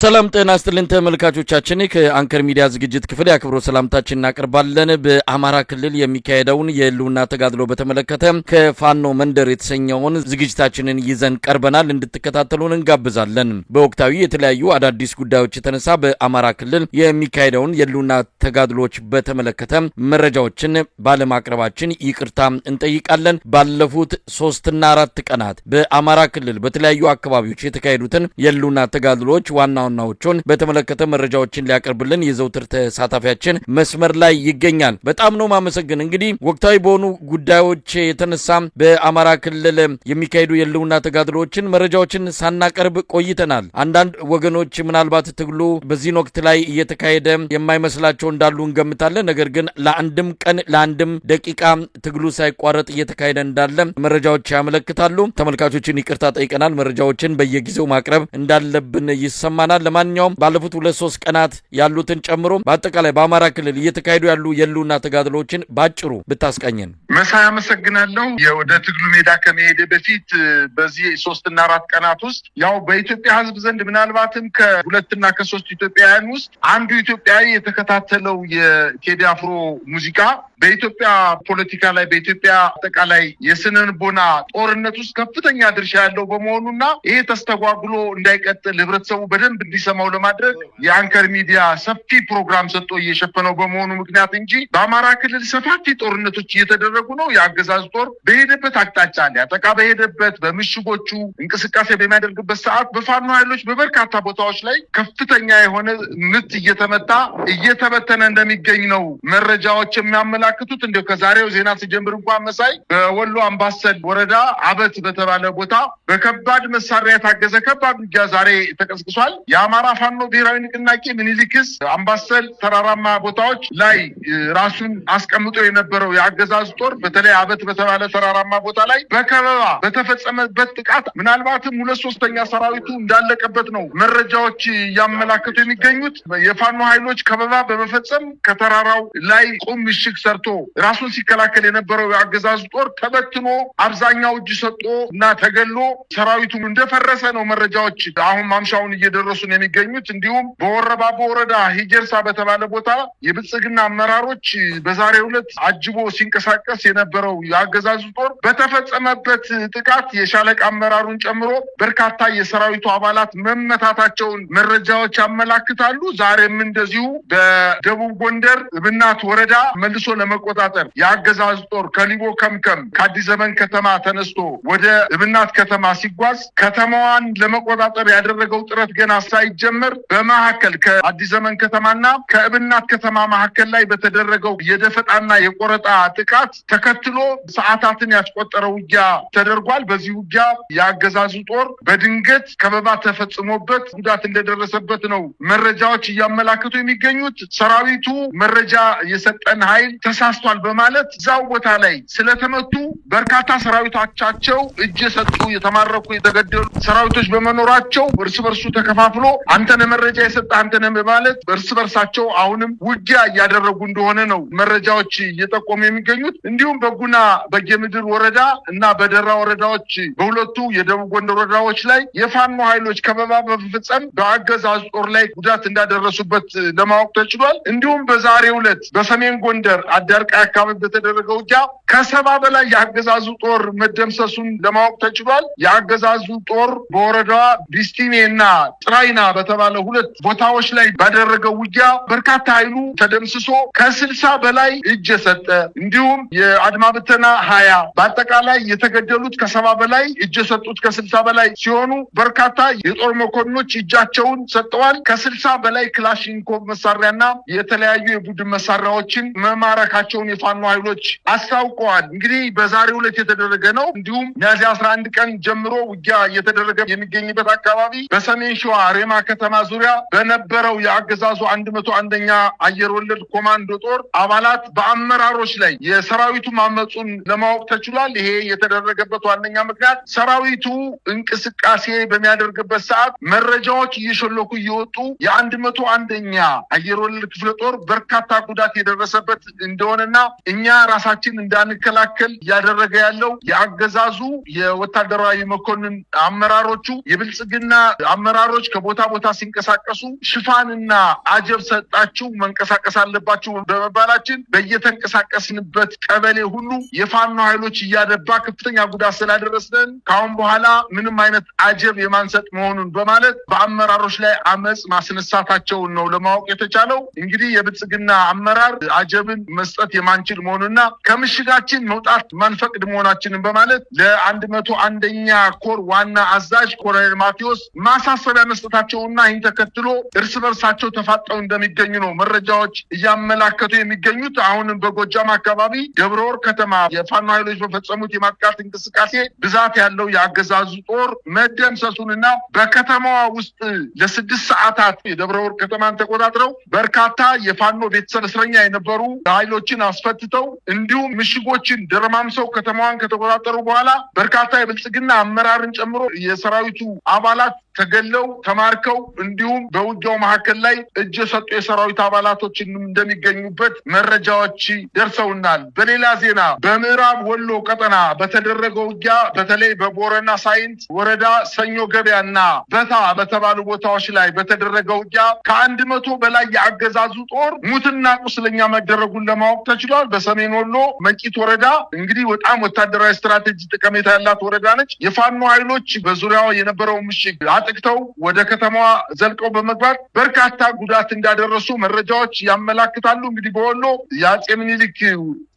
ሰላም ጤና ይስጥልን ተመልካቾቻችን ከአንከር ሚዲያ ዝግጅት ክፍል ያክብሮ ሰላምታችን እናቀርባለን። በአማራ ክልል የሚካሄደውን የህልውና ተጋድሎ በተመለከተ ከፋኖ መንደር የተሰኘውን ዝግጅታችንን ይዘን ቀርበናል። እንድትከታተሉን እንጋብዛለን። በወቅታዊ የተለያዩ አዳዲስ ጉዳዮች የተነሳ በአማራ ክልል የሚካሄደውን የህልውና ተጋድሎች በተመለከተ መረጃዎችን ባለማቅረባችን ይቅርታ እንጠይቃለን። ባለፉት 3 እና 4 ቀናት በአማራ ክልል በተለያዩ አካባቢዎች የተካሄዱትን የህልውና ተጋድሎች ዋና ናውቾን በተመለከተ መረጃዎችን ሊያቀርብልን የዘውትር ተሳታፊያችን መስመር ላይ ይገኛል። በጣም ነው ማመሰግን። እንግዲህ ወቅታዊ በሆኑ ጉዳዮች የተነሳ በአማራ ክልል የሚካሄዱ የህልውና ተጋድሎችን መረጃዎችን ሳናቀርብ ቆይተናል። አንዳንድ ወገኖች ምናልባት ትግሉ በዚህ ወቅት ላይ እየተካሄደ የማይመስላቸው እንዳሉ እንገምታለን። ነገር ግን ለአንድም ቀን ለአንድም ደቂቃ ትግሉ ሳይቋረጥ እየተካሄደ እንዳለ መረጃዎች ያመለክታሉ። ተመልካቾችን ይቅርታ ጠይቀናል። መረጃዎችን በየጊዜው ማቅረብ እንዳለብን ይሰማናል። ለማንኛውም ባለፉት 2-3 ቀናት ያሉትን ጨምሮ በአጠቃላይ በአማራ ክልል እየተካሄዱ ያሉ የህልውና ተጋድሎችን ባጭሩ ብታስቀኘን። መሳይ አመሰግናለሁ። ወደ ትግሉ ሜዳ ከመሄድ በፊት በዚህ 3 እና 4 ቀናት ውስጥ ያው በኢትዮጵያ ህዝብ ዘንድ ምናልባትም ከ2 እና ከ3 ኢትዮጵያውያን ውስጥ አንዱ ኢትዮጵያዊ የተከታተለው የቴዲ አፍሮ ሙዚቃ በኢትዮጵያ ፖለቲካ ላይ በኢትዮጵያ አጠቃላይ የስነልቦና ጦርነት ውስጥ ከፍተኛ ድርሻ ያለው በመሆኑና ይሄ ተስተጓጉሎ እንዳይቀጥል ህብረተሰቡ በደንብ እንዲሰማው ለማድረግ የአንከር ሚዲያ ሰፊ ፕሮግራም ሰጥቶ እየሸፈነው በመሆኑ ምክንያት እንጂ በአማራ ክልል ሰፋፊ ጦርነቶች እየተደረጉ ነው። የአገዛዝ ጦር በሄደበት አቅጣጫ ሊያጠቃ በሄደበት በምሽጎቹ እንቅስቃሴ በሚያደርግበት ሰዓት በፋኖ ኃይሎች በበርካታ ቦታዎች ላይ ከፍተኛ የሆነ ምት እየተመታ እየተበተነ እንደሚገኝ ነው መረጃዎች የሚያመላክቱት። እንደው ከዛሬው ዜና ሲጀምር እንኳን መሳይ በወሎ አምባሰል ወረዳ አበት በተባለ ቦታ በከባድ መሳሪያ የታገዘ ከባድ ውጊያ ዛሬ ተቀስቅሷል። የአማራ ፋኖ ብሔራዊ ንቅናቄ ምኒልክስ አምባሰል ተራራማ ቦታዎች ላይ ራሱን አስቀምጦ የነበረው የአገዛዝ ጦር በተለይ አበት በተባለ ተራራማ ቦታ ላይ በከበባ በተፈጸመበት ጥቃት ምናልባትም 2/3 ሰራዊቱ እንዳለቀበት ነው መረጃዎች እያመላከቱ የሚገኙት። የፋኖ ኃይሎች ከበባ በመፈጸም ከተራራው ላይ ቁም ምሽግ ሰርቶ ራሱን ሲከላከል የነበረው የአገዛዝ ጦር ተበትኖ አብዛኛው እጅ ሰጥቶ እና ተገሎ ሰራዊቱ እንደፈረሰ ነው መረጃዎች አሁን ማምሻውን እየደረሱን የሚገኙት። እንዲሁም በወረባቦ ወረዳ ሂጀርሳ በተባለ ቦታ የብልጽግና አመራሮች በዛሬው ዕለት አጅቦ ሲንቀሳቀስ የነበረው የአገዛዙ ጦር በተፈጸመበት ጥቃት የሻለቃ አመራሩን ጨምሮ በርካታ የሰራዊቱ አባላት መመታታቸውን መረጃዎች ያመላክታሉ። ዛሬም እንደዚሁ በደቡብ ጎንደር እብናት ወረዳ መልሶ ለመቆጣጠር የአገዛዝ ጦር ከሊቦ ከምከም ከአዲስ ዘመን ከተማ ተነስቶ ወደ እብናት ከተማ ሲጓዝ ከተማዋን ለመቆጣጠር ያደረገው ጥረት ገና ሳይጀመር በመሐከል ከአዲስ ዘመን ከተማና ከእብናት ከተማ መሐከል ላይ በተደረገው የደፈጣና የቆረጣ ጥቃት ተከትሎ ሰዓታትን ያስቆጠረ ውጊያ ተደርጓል። በዚህ ውጊያ የአገዛዙ ጦር በድንገት ከበባ ተፈጽሞበት ጉዳት እንደደረሰበት ነው መረጃዎች እያመላክቱ የሚገኙት። ሰራዊቱ መረጃ የሰጠን ኃይል ተሳስቷል በማለት እዛው ቦታ ላይ ስለተመቱ በርካታ ሰራዊቶቻቸው እጅ የሰጡ የተማረኩ የተገደሉ ሰራዊቶች በመኖራቸው እርስ በርሱ ተከፋፍሎ አንተነ መረጃ የሰጠ አንተነ በማለት እርስ በርሳቸው አሁንም ውጊያ እያደረጉ እንደሆነ ነው መረጃዎች እየጠቆሙ የሚገኙት። እንዲሁም በጉና በጌምድር ወረዳ እና በደራ ወረዳዎች በሁለቱ የደቡብ ጎንደር ወረዳዎች ላይ የፋኖ ኃይሎች ከበባ በመፈጸም በአገዛዙ ጦር ላይ ጉዳት እንዳደረሱበት ለማወቅ ተችሏል። እንዲሁም በዛሬው ዕለት በሰሜን ጎንደር አዳርቃይ አካባቢ በተደረገው ውጊያ ከ70 በላይ የአገዛዙ ጦር መደምሰሱን ለማወቅ ተችሏል። የአገዛዙ ጦር በወረዳዋ ቢስቲኔና ጥራይና በተባለ 2 ቦታዎች ላይ ባደረገው ውጊያ በርካታ ኃይሉ ተደምስሶ ከ60 በላይ እጅ የሰጠ እንዲሁም የአድማ ብተና 20 በአጠቃላይ የተገደሉት ከ70 በላይ እጅ የሰጡት ከ60 በላይ ሲሆኑ በርካታ የጦር መኮንኖች እጃቸውን ሰጥተዋል። ከ60 በላይ ክላሽንኮቭ መሳሪያና የተለያዩ የቡድን መሳሪያዎችን መማረካቸውን የፋኖ ኃይሎች አስታውቀዋል። እንግዲህ በዛሬው ዕለት የተደረገ ነው። እንዲሁም ሚያዝያ 11 ቀን ጀምሮ ውጊያ እየተደረገ የሚገኝበት አካባቢ በሰሜን ሸዋ ሬማ ከተማ ዙሪያ በነበረው የአገዛዙ 101ኛ አየር ወለድ ኮማንዶ ጦር አባላት በአመራሮች ላይ የሰራዊቱ ማመጹን ለማወቅ ተችሏል። ይሄ የተደረገበት ዋነኛ ምክንያት ሰራዊቱ እንቅስቃሴ በሚያደርግበት ሰዓት መረጃዎች እየሸለኩ እየወጡ የ101ኛ አየር ወለድ ክፍለ ጦር በርካታ ጉዳት የደረሰበት እንደሆነና እኛ ራሳችን እንዳንከላከል ያደረገ ያለው የአገዛዙ የወታደራዊ መኮንን አመራሮቹ የብልጽግና አመራሮች ከቦታ ከቦታ ቦታ ሲንቀሳቀሱ ሽፋንና አጀብ ሰጣችሁ መንቀሳቀስ አለባችሁ በመባላችን በየተንቀሳቀስንበት ቀበሌ ሁሉ የፋኖ ኃይሎች እያደባ ከፍተኛ ጉዳት ስላደረሰን ካሁን በኋላ ምንም አይነት አጀብ የማንሰጥ መሆኑን በማለት በአመራሮች ላይ አመጽ ማስነሳታቸውን ነው ለማወቅ የተቻለው። እንግዲህ የብልጽግና አመራር አጀብን መስጠት የማንችል መሆኑና ከምሽጋችን መውጣት ማንፈቅድ መሆናችንን በማለት ለ101ኛ ኮር ዋና አዛዥ ኮሎኔል ማቴዎስ ማሳሰቢያ መስጠታቸውና ይህን ተከትሎ እርስ በርሳቸው ተፋጠው እንደሚገኙ ነው መረጃዎች እያመላከቱ የሚገኙት። አሁንም በጎጃም አካባቢ ደብረወርቅ ከተማ የፋኖ ኃይሎች በፈጸሙት የማጥቃት እንቅስቃሴ ብዛት ያለው የአገዛዙ ጦር መደምሰሱንና በከተማዋ ውስጥ ለ6 ሰዓታት የደብረወርቅ ከተማን ተቆጣጥረው በርካታ የፋኖ ቤተሰብ እስረኛ የነበሩ ኃይሎችን አስፈትተው እንዲሁም ምሽጎችን ደረማምሰው ከተማዋን ከተቆጣጠሩ በኋላ በርካታ የብልጽግና አመራርን ጨምሮ የሰራዊቱ አባላት ተገለው ተማርከው እንዲሁም በውጊያው መካከል ላይ እጅ የሰጡ የሰራዊት አባላቶችን እንደሚገኙበት መረጃዎች ደርሰውናል። በሌላ ዜና በምዕራብ ወሎ ቀጠና በተደረገው ውጊያ በተለይ በቦረና ሳይንት ወረዳ ሰኞ ገበያና በታ በተባሉ ቦታዎች ላይ በተደረገው ውጊያ ከ100 በላይ የአገዛዙ ጦር ሙትና ቁስለኛ መደረጉን ለማወቅ ተችሏል። በሰሜን ወሎ መንቂት ወረዳ እንግዲህ በጣም ወታደራዊ ስትራቴጂ ጠቀሜታ ያላት ወረዳ ነች። የፋኖ ኃይሎች በዙሪያው የነበረው ምሽግ አጥቅተው ወደ ከተማዋ ዘልቀው በመግባት በርካታ ጉዳት እንዳደረሱ መረጃዎች ያመላክታሉ። እንግዲህ በወሎ የአጼ ምኒልክ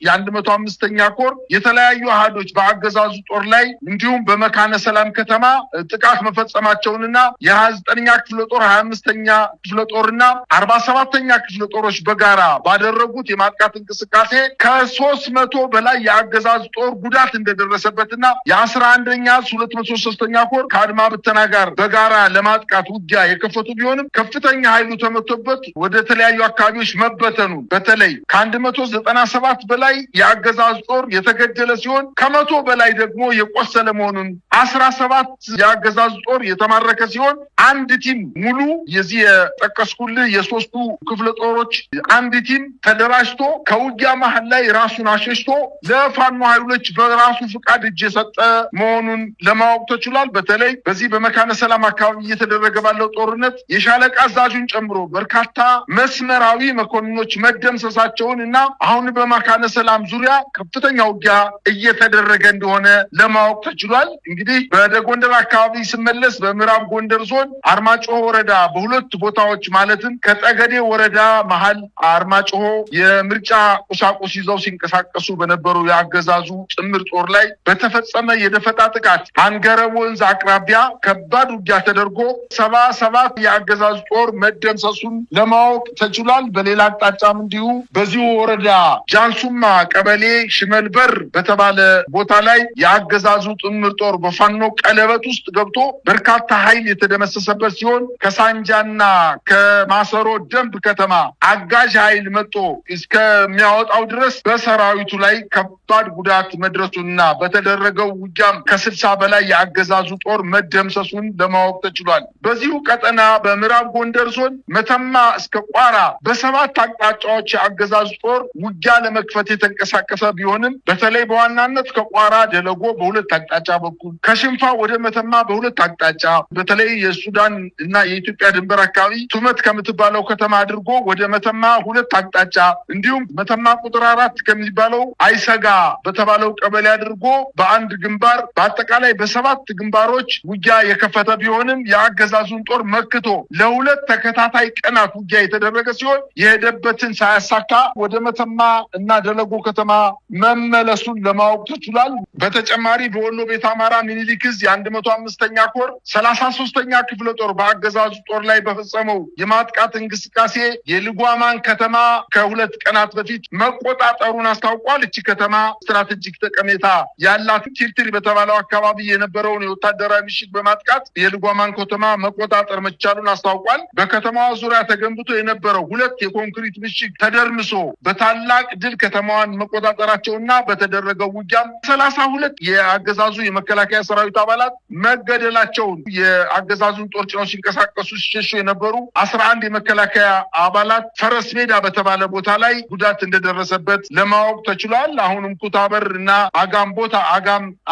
የ105ኛ ኮር የተለያዩ አሃዶች በአገዛዙ ጦር ላይ እንዲሁም በመካነ ሰላም ከተማ ጥቃት መፈጸማቸውንና የ29ኛ ክፍለ ጦር 25ኛ ክፍለ ጦርና 47ኛ ክፍለ ጦሮች በጋራ ባደረጉት የማጥቃት እንቅስቃሴ ከ300 በላይ የአገዛዙ ጦር ጉዳት እንደደረሰበትና የ11ኛ 203ኛ ኮር ከአድማ ብተና ጋር በጋራ ለማጥቃት ውጊያ የከፈቱ ቢሆንም ከፍተኛ ኃይሉ ተመቶበት ወደ ተለያዩ አካባቢዎች መበተኑ በተለይ ከ197 በላይ የአገዛዝ ጦር የተገደለ ሲሆን ከ100 በላይ ደግሞ የቆሰለ መሆኑን 17 የአገዛዝ ጦር የተማረከ ሲሆን አንድ ቲም ሙሉ የዚህ የጠቀስኩልህ የሶስቱ ክፍለ ጦሮች አንድ ቲም ተደራጅቶ ከውጊያ መሃል ላይ ራሱን አሸሽቶ ለፋኖ ኃይሎች በራሱ ፍቃድ እጅ የሰጠ መሆኑን ለማወቅ ተችሏል። በተለይ በዚህ በመካነ ሰላም አካባቢ እየተደረገ ባለው ጦርነት የሻለቃ አዛዡን ጨምሮ በርካታ መስመራዊ መኮንኖች መደምሰሳቸውን እና አሁን በመካነ ሰላም ዙሪያ ከፍተኛ ውጊያ እየተደረገ እንደሆነ ለማወቅ ተችሏል። እንግዲህ በጎንደር አካባቢ ሲመለስ በምዕራብ ጎንደር ዞን አርማጭሆ ወረዳ በሁለት ቦታዎች ማለትም ከጠገዴ ወረዳ መሃል አርማጭሆ የምርጫ ቁሳቁስ ይዘው ሲንቀሳቀሱ በነበሩ ያገዛዙ ጥምር ጦር ላይ በተፈጸመ የደፈጣ ጥቃት አንገረብ ወንዝ አቅራቢያ ከባድ ውጊያ ተደርጎ 77 የአገዛዙ ጦር መደምሰሱን ለማወቅ ተችሏል። በሌላ አቅጣጫም እንዲሁ በዚሁ ወረዳ ጃንሱማ ቀበሌ ሽመልበር በተባለ ቦታ ላይ የአገዛዙ ጥምር ጦር በፋኖ ቀለበት ውስጥ ገብቶ በርካታ ኃይል የተደመሰሰበት ሲሆን ከሳንጃና ከማሰሮ ደንብ ከተማ አጋዥ ኃይል መጥቶ እስከሚያወጣው ድረስ በሰራዊቱ ላይ ከባድ ጉዳት መድረሱና በተደረገው ውጊያም ከ60 በላይ የአገዛዙ ጦር መደምሰሱን ለማወቅ ተችሏል። በዚሁ ቀጠና በምዕራብ ጎንደር ዞን መተማ እስከ ቋራ በ7 አቅጣጫዎች የአገዛዙ ጦር ውጊያ ለመክፈት የተንቀሳቀሰ ቢሆንም በተለይ በዋናነት ከቋራ ደለጎ በሁለት አቅጣጫ በኩል ከሽንፋ ወደ መተማ በሁለት አቅጣጫ በተለይ የሱዳን እና የኢትዮጵያ ድንበር አካባቢ ቱመት ከምትባለው ከተማ አድርጎ ወደ መተማ ሁለት አቅጣጫ እንዲሁም መተማ ቁጥር 4 ከሚባለው አይሰጋ በተባለው ቀበሌ አድርጎ በአንድ ግንባር በአጠቃላይ በ7 ግንባሮች ውጊያ የከፈተ ቢሆንም የአገዛዙን ጦር መክቶ ለሁለት ተከታታይ ቀናት ውጊያ የተደረገ ሲሆን የሄደበትን ሳያሳካ ወደ መተማ እና ደለጎ ከተማ መመለሱን ለማወቅ ተችሏል። በተጨማሪ በወሎ ቤት አማራ ሚኒሊክ ዕዝ የ105ኛ ኮር 33ኛ ክፍለ ጦር በአገዛዙ ጦር ላይ በፈጸመው የማጥቃት እንቅስቃሴ የልጓማን ከተማ ከሁለት ቀናት በፊት መቆጣጠሩን አስታውቋል። እቺ ከተማ ስትራቴጂክ ጠቀሜታ ያላት ቲርትሪ በተባለው አካባቢ የነበረውን የወታደራዊ ምሽግ በማጥቃት የልጓማን ከተማ መቆጣጠር መቻሉን አስታውቋል። በከተማዋ ዙሪያ ተገንብቶ የነበረው ሁለት የኮንክሪት ምሽግ ተደርምሶ በታላቅ ድል ከተማዋን መቆጣጠራቸውና በተደረገው ውጊያም 32 የአገዛዙ የመከላከያ ሰራዊት አባላት መገደላቸውን የአገዛዙን ጦር ጭነው ሲንቀሳቀሱ ሲሸሹ የነበሩ 11 የመከላከያ አባላት ፈረስ ሜዳ በተባለ ቦታ ላይ ጉዳት እንደደረሰበት ለማወቅ ተችሏል። አሁንም ኩታበር እና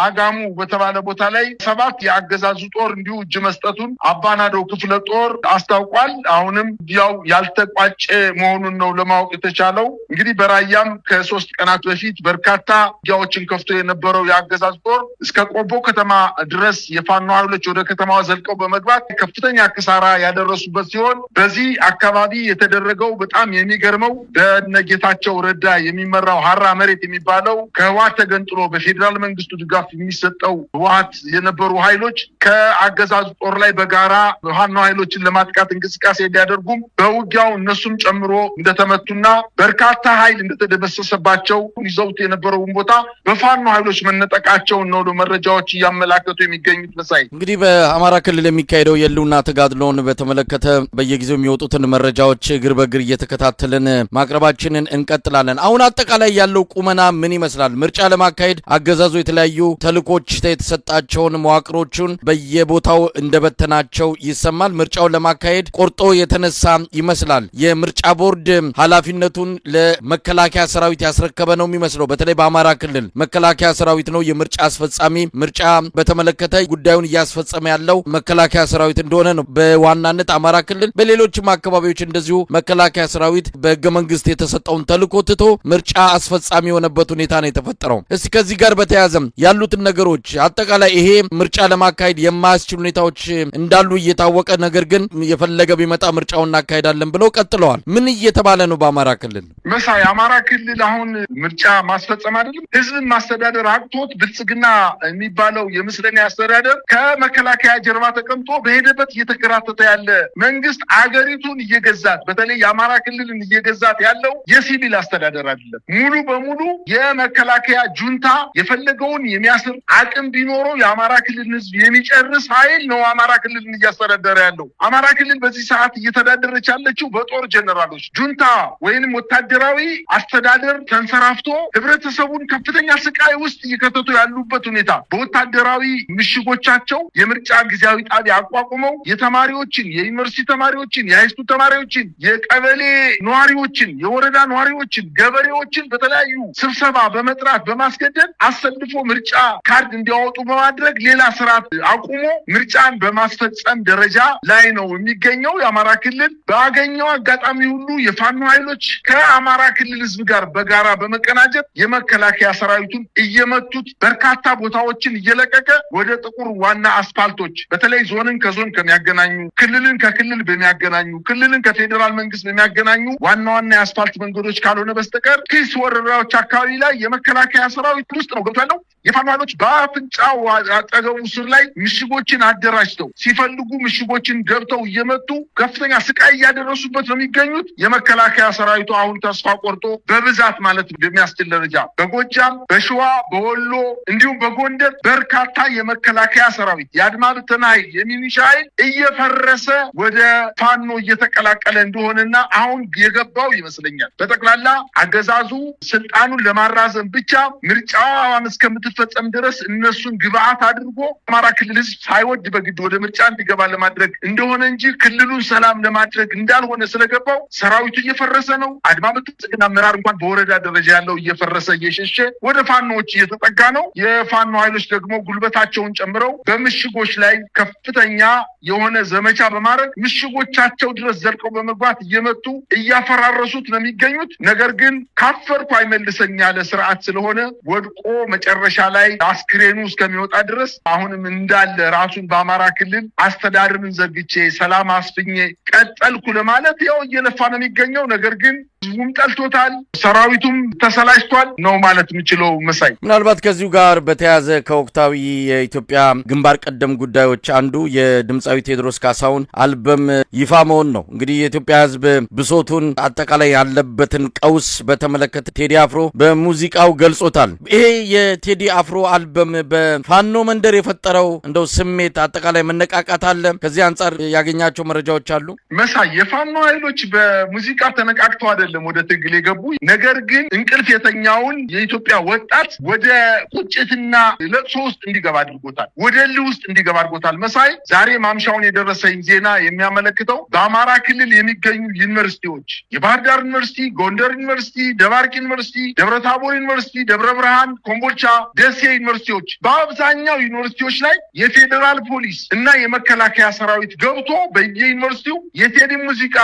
አጋሙ በተባለ ቦታ ላይ 7 የአገዛዙ ጦር እንዲሁ እጅ መስጠቱን አባናዶ ክፍለ ጦር አስታውቋል። አሁንም ያው ያልተቋጨ መሆኑን ነው ለማወቅ የተቻለው። እንግዲህ በራያም ከ3 ቀናት በፊት በርካታ ውጊያዎችን ከፍቶ የነበረው የአገዛዝ ጦር እስከ ቆቦ ከተማ ድረስ የፋኖ ኃይሎች ወደ ከተማዋ ዘልቀው በመግባት ከፍተኛ ክሳራ ያደረሱበት ሲሆን በዚህ አካባቢ የተደረገው በጣም የሚገርመው በነጌታቸው ረዳ የሚመራው ሀራ መሬት የሚባለው ከህወሓት ተገንጥሎ በፌዴራል መንግስቱ ድጋፍ የሚሰጠው ህወሓት የነበሩ ኃይሎች ከአገዛዝ ጦር ላይ በጋራ ፋኖ ኃይሎችን ለማጥቃት እንቅስቃሴ እንዲያደርጉም በውጊያው እነሱም ጨምሮ እንደተመቱና በርካታ ኃይል እንደተደመሰሰባቸው ይዘውት የነበረውን ቦታ በፋኖ ኃይሎች መነጠቃቸውን ነው መረጃዎች እያመላከቱ የሚገኙት። መሳይ እንግዲህ በአማራ ክልል የሚካሄደው የህልውና ተጋድሎን በተመለከተ በየጊዜው የሚወጡትን መረጃዎች እግር በእግር እየተከታተልን ማቅረባችንን እንቀጥላለን። አሁን አጠቃላይ ያለው ቁመና ምን ይመስላል? ምርጫ ለማካሄድ አገዛዙ የተለያዩ ተልኮች የተሰጣቸውን መዋቅሮቹን በየቦታው እንደበተናቸው ይሰማል። ምርጫውን ለማካሄድ ቆርጦ የተነሳ ይመስላል። የምርጫ ቦርድ ኃላፊነቱን ለመከላከያ ሰራዊት ያስረከበ ነው የሚመስለው። በተለይ በአማራ ክልል መከላከያ ሰራዊት ነው የምርጫ አስፈጻሚ። ምርጫ በተመለከተ ጉዳዩን እያስፈጸመ ያለው መከላከያ ሰራዊት እንደሆነ ነው በዋናነት አማራ ክልል። በሌሎችም አካባቢዎች እንደዚሁ መከላከያ ሰራዊት በህገ መንግስት የተሰጠውን ተልኮ ትቶ ምርጫ አስፈጻሚ የሆነበት ሁኔታ ነው የተፈጠረው። እስቲ ከዚህ ጋር በተያያዘም ያሉትን ነገሮች አጠቃላይ ይሄ ምርጫ ለማካሄድ የማያስችሉ ሁኔታዎች እንዳሉ እየታወቀ ነገር ግን የፈለገ ቢመጣ ምርጫውን እናካሄዳለን ብለው ቀጥለዋል። ምን እየተባለ ነው በአማራ ክልል? መሳይ አማራ ክልል አሁን ምርጫ ማስፈጸም አይደለም ህዝብን ማስተዳደር አቅቶት ብልጽግና የሚባለው የምስለኔ አስተዳደር ከመከላከያ ጀርባ ተቀምጦ በሄደበት እየተከራተተ ያለ መንግስት አገሪቱን እየገዛት በተለይ የአማራ ክልልን እየገዛት ያለው የሲቪል አስተዳደር አይደለም። ሙሉ በሙሉ የመከላከያ ጁንታ የፈለገውን የሚያስር አቅም ቢኖረው የአማራ ክልል ህዝብ የሚጨርስ ኃይል ነው አማራ ክልልን እያስተዳደረ ያለው። አማራ ክልል በዚህ ሰዓት እየተዳደረች ያለችው በጦር ጀነራሎች ጁንታ ወይንም ወታደራዊ አስተዳደር ተንሰራፍቶ ህብረተሰቡን ከፍተኛ ስቃይ ውስጥ እየከተቱ ያሉበት ሁኔታ በወታደራዊ ምሽጎቻቸው የምርጫ ጊዜያዊ ጣቢያ አቋቁመው የተማሪዎችን የዩኒቨርሲቲ ተማሪዎችን የሃይስኩል ተማሪዎችን የቀበሌ ነዋሪዎችን የወረዳ ነዋሪዎችን ገበሬዎችን በተለያዩ ስብሰባ በመጥራት በማስገደድ አሰልፎ ምርጫ ካርድ እንዲያወጡ በማድረግ ሌላ ስርዓት አቁሞ ምርጫን በማስፈጸም ደረጃ ላይ ነው የሚገኘው። የአማራ ክልል ባገኘው አጋጣሚ ሁሉ የፋኖ ኃይሎች ከአማራ ክልል ህዝብ ጋር በጋራ በመቀናጀት የመከላከያ ሰራዊቱን እየመቱት በርካታ ቦታዎችን እየለቀቀ ወደ ጥቁር ዋና አስፋልቶች በተለይ ዞንን ከዞን ከሚያገናኙ ክልልን ከክልል በሚያገናኙ ክልልን ከፌዴራል መንግስት በሚያገናኙ ዋና ዋና የአስፋልት መንገዶች ካልሆነ በስተቀር ኪስ ወረዳዎች አካባቢ ላይ የመከላከያ ሰራዊት ውስጥ ነው ገብቶ ያለው። የፋኖ ኃይሎች በአፍንጫው አጠገቡ ስር ላይ ምሽጎችን አደራጅተው ሲፈልጉ ምሽጎችን ገብተው እየመቱ ከፍተኛ ስቃይ እያደረሱበት ነው የሚገኙት። የመከላከያ ሰራዊቱ አሁን ተስፋ ቆርጦ በብዛት ማለት በሚያስችል ደረጃ በጎጃም፣ በሸዋ፣ በወሎ እንዲሁም በጎንደር በርካታ የመከላከያ ሰራዊት የአድማ ብተና ኃይል የሚኒሻ ኃይል እየፈረሰ ወደ ፋኖ እየተቀላቀለ እንደሆነና አሁን የገባው ይመስለኛል። በጠቅላላ አገዛዙ ስልጣኑን ለማራዘም ብቻ ምርጫዋን እስከምትፈጸም ድረስ እነሱን ግብአት አድርጎ አማራ ክልል ህዝብ ሳይወድ በግድ ወደ ምርጫ እንዲገባ ለማድረግ እንደሆነ እንጂ ክልሉን ሰላም ለማድረግ እንዳልሆነ ስለገባው ሰራዊቱ እየፈረሰ ነው። አድማ ብተና አመራር እንኳን በወረዳ ደረጃ ያለው እየፈረሰ እየሸሸ ወደ ፋኖዎች እየተጠጋ ነው። የፋኖ ኃይሎች ደግሞ ጉልበታቸውን ጨምረው በምሽጎች ላይ ከፍተኛ የሆነ ዘመቻ በማድረግ ምሽጎቻቸው ድረስ ዘልቀው በመግባት እየመቱ እያፈራረሱት ነው የሚገኙት። ነገር ግን ካፈርኩ አይመልሰኝ ያለ ስርዓት ስለሆነ ወድቆ መጨረሻ ላይ አስክሬኑ እስከሚወጣ ድረስ አሁንም እንዳለ ራሱን በአማራ ክልል አስተዳደርን ዘግቼ ሰላም አስፍኜ ቀጠልኩ ለማለት ያው እየለፋ ነው የሚገኘው። ነገር ግን ህዝቡም ጠልቶታል፣ ሰራዊቱም ተሰላችቷል ነው ማለት የምችለው። መሳይ ምናልባት ከዚሁ ጋር በተያያዘ ከወቅታዊ የኢትዮጵያ ግንባር ቀደም ጉዳዮች አንዱ የድምፃዊ ቴዎድሮስ ካሳሁን አልበም ይፋ መሆን ነው። እንግዲህ የኢትዮጵያ ህዝብ ብሶቱን አጠቃላይ ያለበትን ቀውስ በተመለከተ ቴዲ አፍሮ በሙዚቃው ገልጾታል። ይሄ የቴዲ አፍሮ አልበም በፋኖ መንደር የፈጠረው እንደው ስሜት አጠቃላይ መነቃቃት አለ? ከዚህ አንጻር ያገኛቸው መረጃዎች አሉ? መሳይ የፋኖ ኃይሎች በሙዚቃ ተነቃቅተው አይደለም አይደለም ወደ ትግል የገቡ ነገር ግን እንቅልፍ የተኛውን የኢትዮጵያ ወጣት ወደ ቁጭትና ለቅሶ ውስጥ እንዲገባ አድርጎታል ወደ ልህ ውስጥ እንዲገባ አድርጎታል መሳይ ዛሬ ማምሻውን የደረሰኝ ዜና የሚያመለክተው በአማራ ክልል የሚገኙ ዩኒቨርሲቲዎች የባህር ዳር ዩኒቨርሲቲ ጎንደር ዩኒቨርሲቲ ደባርቅ ዩኒቨርሲቲ ደብረታቦር ዩኒቨርሲቲ ደብረ ብርሃን ኮምቦልቻ ደሴ ዩኒቨርሲቲዎች በአብዛኛው ዩኒቨርሲቲዎች ላይ የፌደራል ፖሊስ እና የመከላከያ ሰራዊት ገብቶ በየዩኒቨርሲቲው የቴዲ ሙዚቃ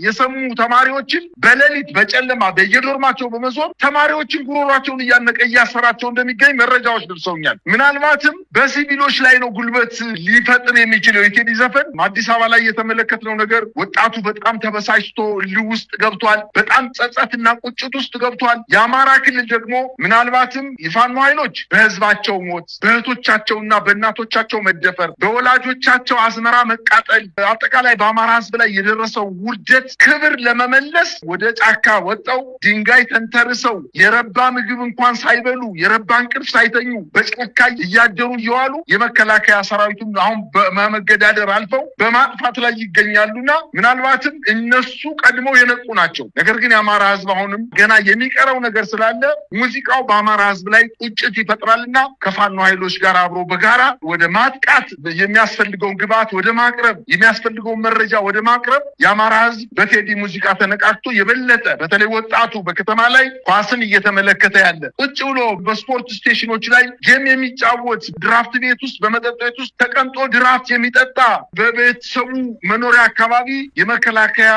የሰሙ ተማሪዎችን በሌሊት በጨለማ በየዶርማቸው በመዞር ተማሪዎችን ጉሮሯቸውን እያነቀ እያሰራቸው እንደሚገኝ መረጃዎች ደርሰውኛል ምናልባትም በሲቪሎች ላይ ነው ጉልበት ሊፈጥን የሚችለው የቴዲ ዘፈን አዲስ አበባ ላይ የተመለከተው ነገር ወጣቱ በጣም ተበሳጭቶ ልህ ውስጥ ገብቷል በጣም ጸጸትና ቁጭት ውስጥ ገብቷል የአማራ ክልል ደግሞ ምናልባትም የፋኖ ኃይሎች በህዝባቸው ሞት በእህቶቻቸውና በእናቶቻቸው መደፈር በወላጆቻቸው አዝመራ መቃጠል አጠቃላይ በአማራ ህዝብ ላይ የደረሰው ውርደት ክብር ለመመለስ ወደ ጫካ ወጣው ድንጋይ ተንተርሰው የረባ ምግብ እንኳን ሳይበሉ የረባ እንቅልፍ ሳይተኙ በጫካ እያደሩ እየዋሉ የመከላከያ ሰራዊቱን አሁን በመገዳደር አልፈው በማጥፋት ላይ ይገኛሉና ምናልባትም እነሱ ቀድመው የነቁ ናቸው ነገር ግን የአማራ ህዝብ አሁንም ገና የሚቀረው ነገር ስላለ ሙዚቃው በአማራ ህዝብ ላይ ቁጭት ይፈጥራልና ከፋኖ ኃይሎች ጋር አብሮ በጋራ ወደ ማጥቃት የሚያስፈልገውን ግብዓት ወደ ማቅረብ የሚያስፈልገውን መረጃ ወደ ማቅረብ የአማራ ህዝብ በቴዲ ሙዚቃ ተነቃቅቶ የበለጠ በተለይ ወጣቱ በከተማ ላይ ኳስን እየተመለከተ ያለ ቁጭ ብሎ በስፖርት ስቴሽኖች ላይ ጌም የሚጫወት ድራፍት ቤት ውስጥ በመጠጥ ቤት ውስጥ ተቀምጦ ድራፍት የሚጠጣ በቤተሰቡ መኖሪያ አካባቢ የመከላከያ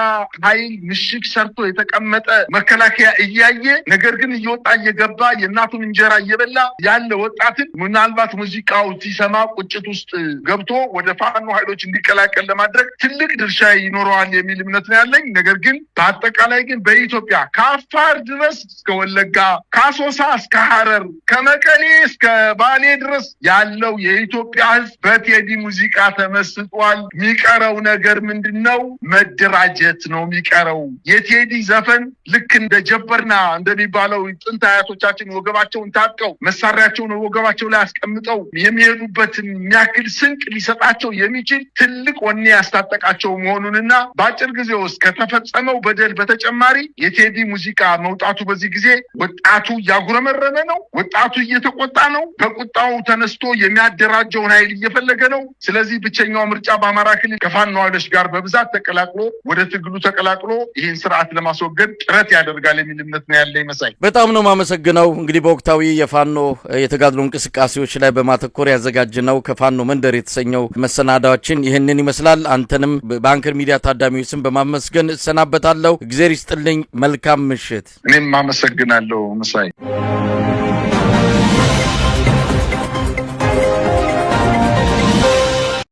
ኃይል ምሽግ ሰርቶ የተቀመጠ መከላከያ እያየ ነገር ግን እየወጣ እየገባ የእናቱን እንጀራ እየበላ ያለ ወጣትን ምናልባት ሙዚቃው ሲሰማ ቁጭት ውስጥ ገብቶ ወደ ፋኖ ኃይሎች እንዲቀላቀል ለማድረግ ትልቅ ድርሻ ይኖረዋል የሚል እምነት ነው ያለኝ ነገር ግን በአጠቃላይ ግን በኢትዮጵያ ከአፋር ድረስ እስከ ወለጋ ከአሶሳ እስከ ሐረር ከመቀሌ እስከ ባሌ ድረስ ያለው የኢትዮጵያ ህዝብ በቴዲ ሙዚቃ ተመስጧል የሚቀረው ነገር ምንድነው መደራጀት ነው የሚቀረው የቴዲ ዘፈን ልክ እንደ ጀበርና እንደሚባለው ጥንት አያቶቻችን ወገባቸውን ታጥቀው መሳሪያቸውን ወገባቸው ላይ አስቀምጠው የሚሄዱበትን የሚያክል ስንቅ ሊሰጣቸው የሚችል ትልቅ ወኔ ያስታጠቃቸው መሆኑንና በአጭር ጊዜ ውስጥ ከተፈጸመው በደል በተጨማሪ የቴዲ ሙዚቃ መውጣቱ በዚህ ጊዜ ወጣቱ ያጉረመረመ ነው ወጣቱ እየተቆጣ ነው በቁጣው ተነስቶ የሚያደራጀውን ኃይል እየፈለገ ነው ስለዚህ ብቸኛው ምርጫ በአማራ ክልል ከፋኖ ኃይሎች ጋር በብዛት ተቀላቅሎ ወደ ትግሉ ተቀላቅሎ ይህን ስርዓት ለማስወገድ ጥረት ያደርጋል የሚል እምነት ነው ያለኝ መሳይ በጣም ነው ማመሰግነው እንግዲህ በወቅታዊ የፋኖ የተጋድሎ እንቅስቃሴዎች ላይ በማተኮር ያዘጋጀነው ከፋኖ መንደር የተሰኘው መሰናዳዎችን ይህንን ይመስላል አንተንም በአንከር ሚዲያ ታዳሚዎች ስም በማመስገን እሰናበታለሁ እግዚአብሔር ይስጥልኝ መልካም ምሽት እኔም አመሰግናለሁ መሳይ